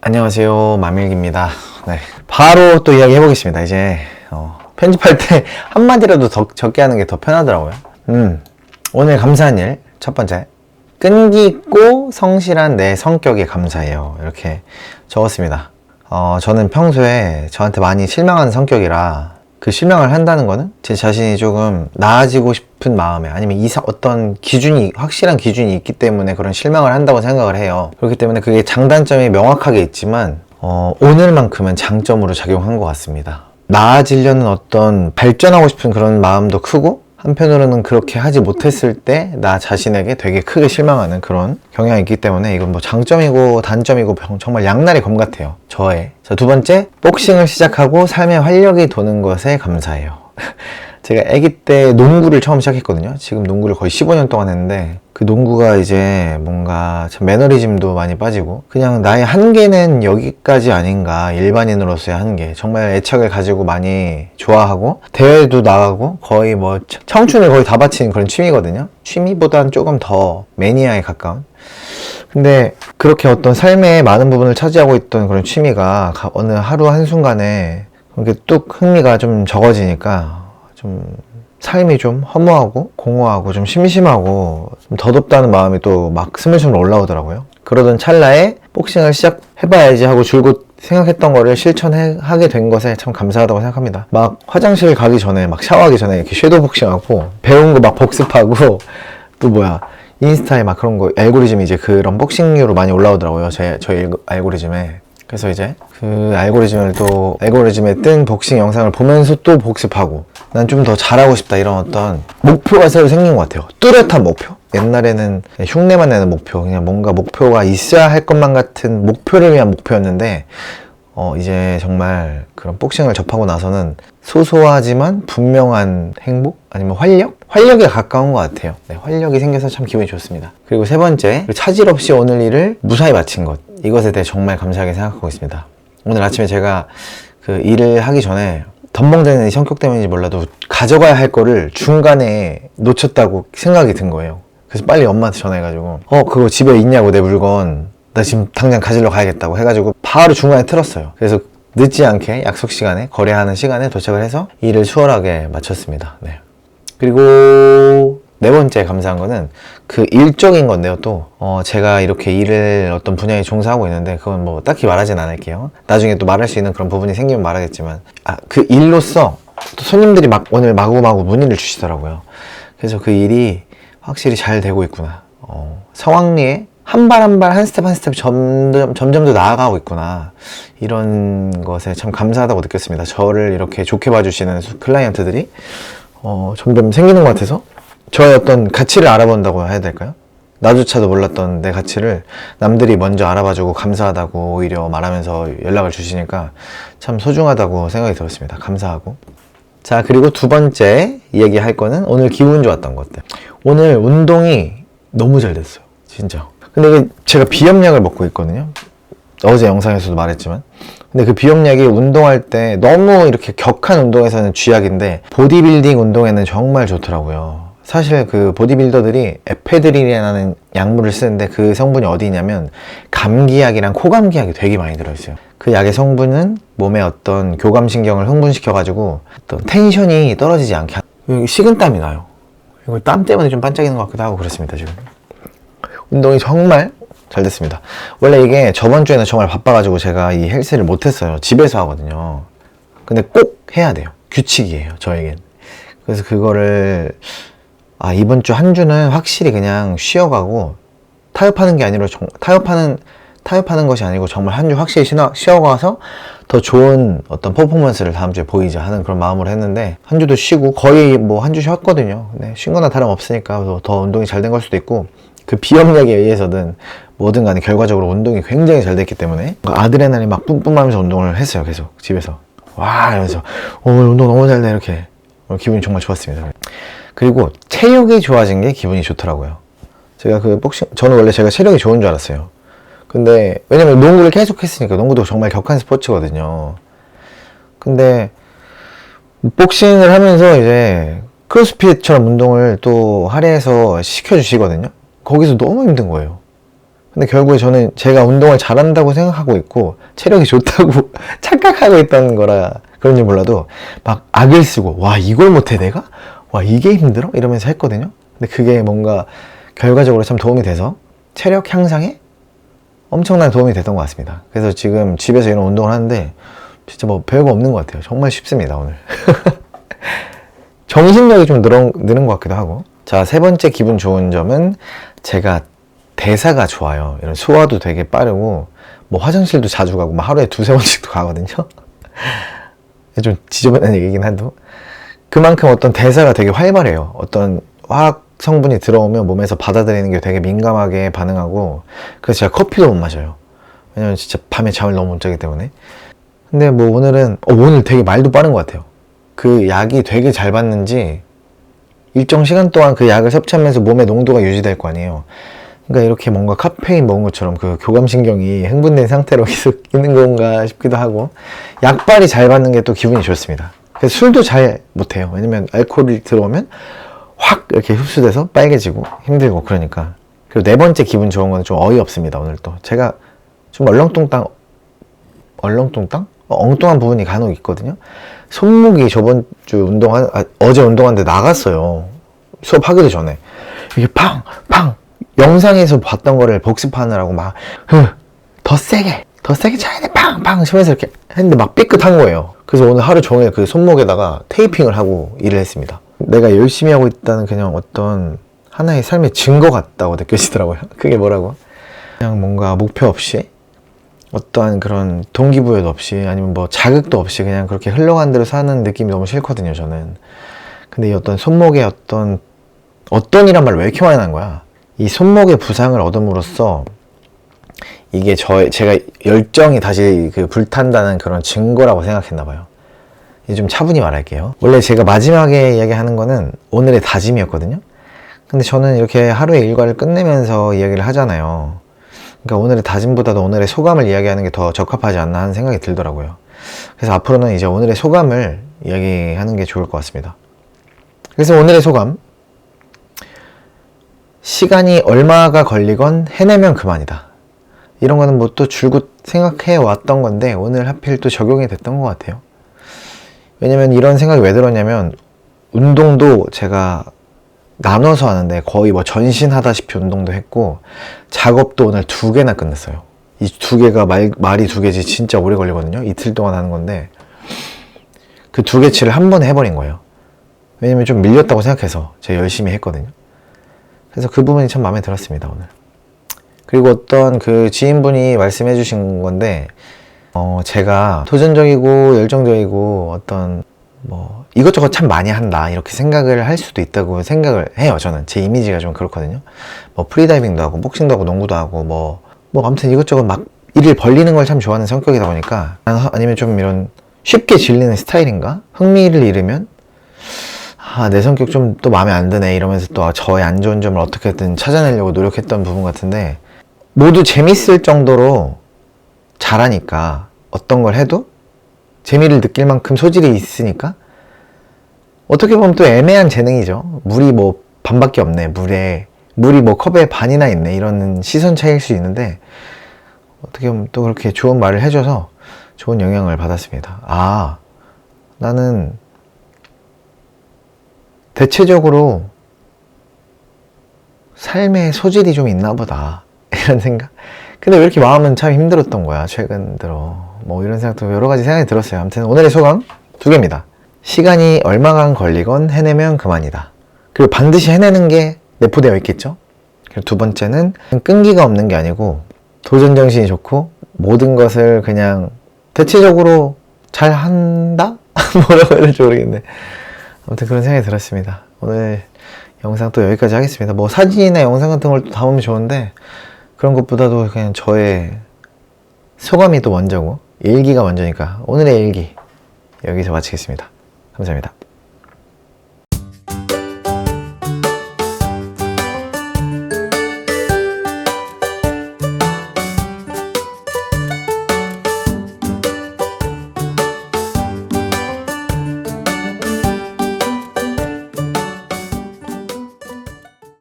안녕하세요, 마밀기입니다. 네, 바로 또 이야기 해보겠습니다. 이제 편집할 때 한마디라도 더 적게 하는 게 더 편하더라고요. 오늘 감사한 일 첫 번째, 끈기 있고 성실한 내 성격에 감사해요. 이렇게 적었습니다. 저는 평소에 저한테 많이 실망하는 성격이라 그 실망을 한다는 거는 제 자신이 조금 나아지고 싶은 마음에, 아니면 어떤 기준이, 확실한 기준이 있기 때문에 그런 실망을 한다고 생각을 해요. 그렇기 때문에 그게 장단점이 명확하게 있지만 오늘만큼은 장점으로 작용한 것 같습니다. 나아지려는 어떤 발전하고 싶은 그런 마음도 크고, 한편으로는 그렇게 하지 못했을 때 나 자신에게 되게 크게 실망하는 그런 경향이 있기 때문에 이건 뭐 장점이고 단점이고 정말 양날의 검 같아요, 저의. 자, 두 번째, 복싱을 시작하고 삶의 활력이 도는 것에 감사해요. 제가 아기 때 농구를 처음 시작했거든요. 지금 농구를 거의 15년 동안 했는데, 그 농구가 이제 뭔가 참 매너리즘도 많이 빠지고 그냥 나의 한계는 여기까지 아닌가, 일반인으로서의 한계, 정말 애착을 가지고 많이 좋아하고 대회도 나가고 거의 뭐 청춘을 거의 다 바친 그런 취미거든요. 취미보단 조금 더 매니아에 가까운. 근데 그렇게 어떤 삶의 많은 부분을 차지하고 있던 그런 취미가 어느 하루 한순간에 이렇게 뚝 흥미가 좀 적어지니까 좀 삶이 좀 허무하고 공허하고 좀 심심하고 좀 더덥다는 마음이 또 막 스물스물 올라오더라고요. 그러던 찰나에 복싱을 시작해봐야지 하고 줄곧 생각했던 거를 실천하게 된 것에 참 감사하다고 생각합니다. 막 화장실 가기 전에, 막 샤워하기 전에 이렇게 섀도우 복싱하고 배운 거 막 복습하고 또 뭐야, 인스타에 막 그런 거 알고리즘이 이제 그런 복싱류로 많이 올라오더라고요, 저희 알고리즘에. 그래서 이제 그 알고리즘에 뜬 복싱 영상을 보면서 또 복습하고, 난 좀 더 잘하고 싶다, 이런 어떤 목표가 새로 생긴 것 같아요. 뚜렷한 목표? 옛날에는 흉내만 내는 목표, 그냥 뭔가 목표가 있어야 할 것만 같은 목표를 위한 목표였는데, 이제 정말 그런 복싱을 접하고 나서는 소소하지만 분명한 행복? 아니면 활력에 가까운 것 같아요. 네, 활력이 생겨서 참 기분이 좋습니다. 그리고 세 번째, 차질 없이 오늘 일을 무사히 마친 것, 이것에 대해 정말 감사하게 생각하고 있습니다. 오늘 아침에 제가 그 일을 하기 전에 덤벙대는 이 성격 때문인지 몰라도 가져가야 할 거를 중간에 놓쳤다고 생각이 든 거예요. 그래서 빨리 엄마한테 전화해가지고 그거 집에 있냐고, 내 물건 나 지금 당장 가지러 가야겠다고 해가지고 바로 중간에 틀었어요. 그래서 늦지 않게 약속 시간에, 거래하는 시간에 도착을 해서 일을 수월하게 마쳤습니다. 네. 그리고 네 번째 감사한 거는 그 일적인 건데요. 또 제가 이렇게 일을 어떤 분야에 종사하고 있는데, 그건 뭐 딱히 말하진 않을게요. 나중에 또 말할 수 있는 그런 부분이 생기면 말하겠지만, 그 일로서 또 손님들이 오늘 마구마구 문의를 주시더라고요. 그래서 그 일이 확실히 잘 되고 있구나, 성황리에 한 발 한 발, 한 스텝 한 스텝 점점 더 나아가고 있구나, 이런 것에 참 감사하다고 느꼈습니다. 저를 이렇게 좋게 봐주시는 클라이언트들이 점점 생기는 것 같아서 저의 어떤 가치를 알아본다고 해야 될까요? 나조차도 몰랐던 내 가치를 남들이 먼저 알아봐주고 감사하다고 오히려 말하면서 연락을 주시니까 참 소중하다고 생각이 들었습니다. 감사하고. 자, 그리고 두 번째 얘기할 거는 오늘 기분 좋았던 것들. 오늘 운동이 너무 잘 됐어요, 진짜. 근데 이게 제가 비염약을 먹고 있거든요. 어제 영상에서도 말했지만. 근데 그 비염약이 운동할 때 너무 이렇게 격한 운동에서는 쥐약인데, 보디빌딩 운동에는 정말 좋더라고요. 사실 그 보디빌더들이 에페드린이라는 약물을 쓰는데, 그 성분이 어디 있냐면 감기약이랑 코감기약이 되게 많이 들어있어요. 그 약의 성분은 몸의 어떤 교감신경을 흥분시켜가지고 어떤 텐션이 떨어지지 않게 식은땀이 나요. 이거 땀 때문에 좀 반짝이는 것 같기도 하고 그렇습니다. 지금 운동이 정말 잘 됐습니다. 원래 이게 저번 주에는 정말 바빠가지고 제가 이 헬스를 못했어요. 집에서 하거든요. 근데 꼭 해야 돼요. 규칙이에요, 저에겐. 그래서 그거를 이번 주 한 주는 확실히 그냥 쉬어가고, 타협하는 게 아니라 타협하는 것이 아니고 정말 한 주 확실히 쉬어가서 더 좋은 어떤 퍼포먼스를 다음 주에 보이자 하는 그런 마음으로 했는데, 한 주도 쉬고 거의 뭐 한 주 쉬었거든요. 근데 쉰 거나 다름없으니까 더 운동이 잘 된 걸 수도 있고, 그 비염약에 의해서든 뭐든 간에 결과적으로 운동이 굉장히 잘 됐기 때문에 아드레날린 막 뿜뿜하면서 운동을 했어요. 계속 집에서 와 이러면서 오늘 운동 너무 잘돼, 이렇게 기분이 정말 좋았습니다. 그리고 체력이 좋아진 게 기분이 좋더라고요. 제가 저는 원래 제가 체력이 좋은 줄 알았어요. 근데 왜냐면 농구를 계속 했으니까. 농구도 정말 격한 스포츠거든요. 근데 복싱을 하면서 이제 크로스핏처럼 운동을 또 할애해서 시켜주시거든요. 거기서 너무 힘든 거예요. 근데 결국에 저는 제가 운동을 잘한다고 생각하고 있고 체력이 좋다고 착각하고 있던 거라 그런지 몰라도 막 악을 쓰고 와 이걸 못해 내가? 와 이게 힘들어? 이러면서 했거든요. 근데 그게 뭔가 결과적으로 참 도움이 돼서 체력 향상에 엄청난 도움이 됐던 것 같습니다. 그래서 지금 집에서 이런 운동을 하는데 진짜 뭐 별거 없는 것 같아요. 정말 쉽습니다 오늘. 정신력이 좀 느는 것 같기도 하고. 자, 세 번째 기분 좋은 점은 제가 대사가 좋아요. 이런 소화도 되게 빠르고 뭐 화장실도 자주 가고 막 하루에 두세 번씩도 가거든요. 좀 지저분한 얘기긴 한데 그만큼 어떤 대사가 되게 활발해요. 어떤 화학 성분이 들어오면 몸에서 받아들이는 게 되게 민감하게 반응하고 그래서 제가 커피도 못 마셔요. 왜냐면 진짜 밤에 잠을 너무 못 자기 때문에. 근데 뭐 오늘은 오늘 되게 말도 빠른 것 같아요. 그 약이 되게 잘 받는지 일정 시간 동안 그 약을 섭취하면서 몸의 농도가 유지될 거 아니에요. 그러니까 이렇게 뭔가 카페인 먹은 것처럼 그 교감신경이 흥분된 상태로 계속 있는 건가 싶기도 하고 약발이 잘 받는 게 또 기분이 좋습니다. 그래서 술도 잘 못해요. 왜냐면 알코올이 들어오면 확 이렇게 흡수돼서 빨개지고 힘들고 그러니까. 그리고 네 번째 기분 좋은 건 좀 어이없습니다. 오늘 또 제가 좀 엉뚱한 부분이 간혹 있거든요. 손목이 저번 주 어제 운동하는데 나갔어요. 수업하기도 전에. 이게 팡! 영상에서 봤던 거를 복습하느라고 막, 더 세게 차야 돼, 팡! 치면서 이렇게 했는데 막 삐끗한 거예요. 그래서 오늘 하루 종일 그 손목에다가 테이핑을 하고 일을 했습니다. 내가 열심히 하고 있다는 그냥 어떤 하나의 삶의 증거 같다고 느껴지더라고요. 그게 뭐라고? 그냥 뭔가 목표 없이 어떠한 그런 동기부여도 없이 아니면 뭐 자극도 없이 그냥 그렇게 흘러간 대로 사는 느낌이 너무 싫거든요, 저는. 근데 이 어떤 손목에 어떤이란 말 왜 이렇게 많이 나는 거야? 이 손목의 부상을 얻음으로써 이게 제가 열정이 다시 그 불탄다는 그런 증거라고 생각했나 봐요. 이제 좀 차분히 말할게요. 원래 제가 마지막에 이야기하는 거는 오늘의 다짐이었거든요. 근데 저는 이렇게 하루의 일과를 끝내면서 이야기를 하잖아요. 그러니까 오늘의 다짐보다도 오늘의 소감을 이야기하는 게 더 적합하지 않나 하는 생각이 들더라고요. 그래서 앞으로는 이제 오늘의 소감을 이야기하는 게 좋을 것 같습니다. 그래서 오늘의 소감. 시간이 얼마가 걸리건 해내면 그만이다. 이런 거는 뭐 또 줄곧 생각해 왔던 건데 오늘 하필 또 적용이 됐던 것 같아요. 왜냐면 이런 생각이 왜 들었냐면 운동도 제가 나눠서 하는데 거의 뭐 전신하다시피 운동도 했고 작업도 오늘 2개나 끝냈어요. 이 2개가 말이 2개지 진짜 오래 걸리거든요. 이틀 동안 하는 건데 그 2개치를 한 번에 해버린 거예요. 왜냐면 좀 밀렸다고 생각해서 제가 열심히 했거든요. 그래서 그 부분이 참 마음에 들었습니다, 오늘. 그리고 어떤 그 지인분이 말씀해 주신 건데 제가 도전적이고 열정적이고 어떤 뭐 이것저것 참 많이 한다 이렇게 생각을 할 수도 있다고 생각을 해요. 저는 제 이미지가 좀 그렇거든요. 뭐 프리다이빙도 하고 복싱도 하고 농구도 하고 뭐 아무튼 이것저것 막 일을 벌리는 걸 참 좋아하는 성격이다 보니까 아니면 좀 이런 쉽게 질리는 스타일인가? 흥미를 잃으면 내 성격 좀 또 마음에 안 드네 이러면서 또 저의 안 좋은 점을 어떻게든 찾아내려고 노력했던 부분 같은데 모두 재밌을 정도로 잘하니까 어떤 걸 해도 재미를 느낄 만큼 소질이 있으니까 어떻게 보면 또 애매한 재능이죠. 물이 뭐 반밖에 없네. 물이 뭐 컵에 반이나 있네. 이런 시선 차이일 수 있는데 어떻게 보면 또 그렇게 좋은 말을 해줘서 좋은 영향을 받았습니다. 나는 대체적으로 삶에 소질이 좀 있나 보다. 이런 생각. 근데 왜 이렇게 마음은 참 힘들었던 거야, 최근 들어. 뭐 이런 생각도 여러 가지 생각이 들었어요. 아무튼 오늘의 소감 2개입니다. 시간이 얼마간 걸리건 해내면 그만이다. 그리고 반드시 해내는 게 내포되어 있겠죠? 그리고 2번째는 끈기가 없는 게 아니고 도전정신이 좋고 모든 것을 그냥 대체적으로 잘 한다? 뭐라고 해야 될지 모르겠네. 아무튼 그런 생각이 들었습니다. 오늘 영상 또 여기까지 하겠습니다. 뭐 사진이나 영상 같은 걸 또 담으면 좋은데 그런 것보다도 그냥 저의 소감이 또 먼저고 일기가 먼저니까 오늘의 일기 여기서 마치겠습니다. 감사합니다.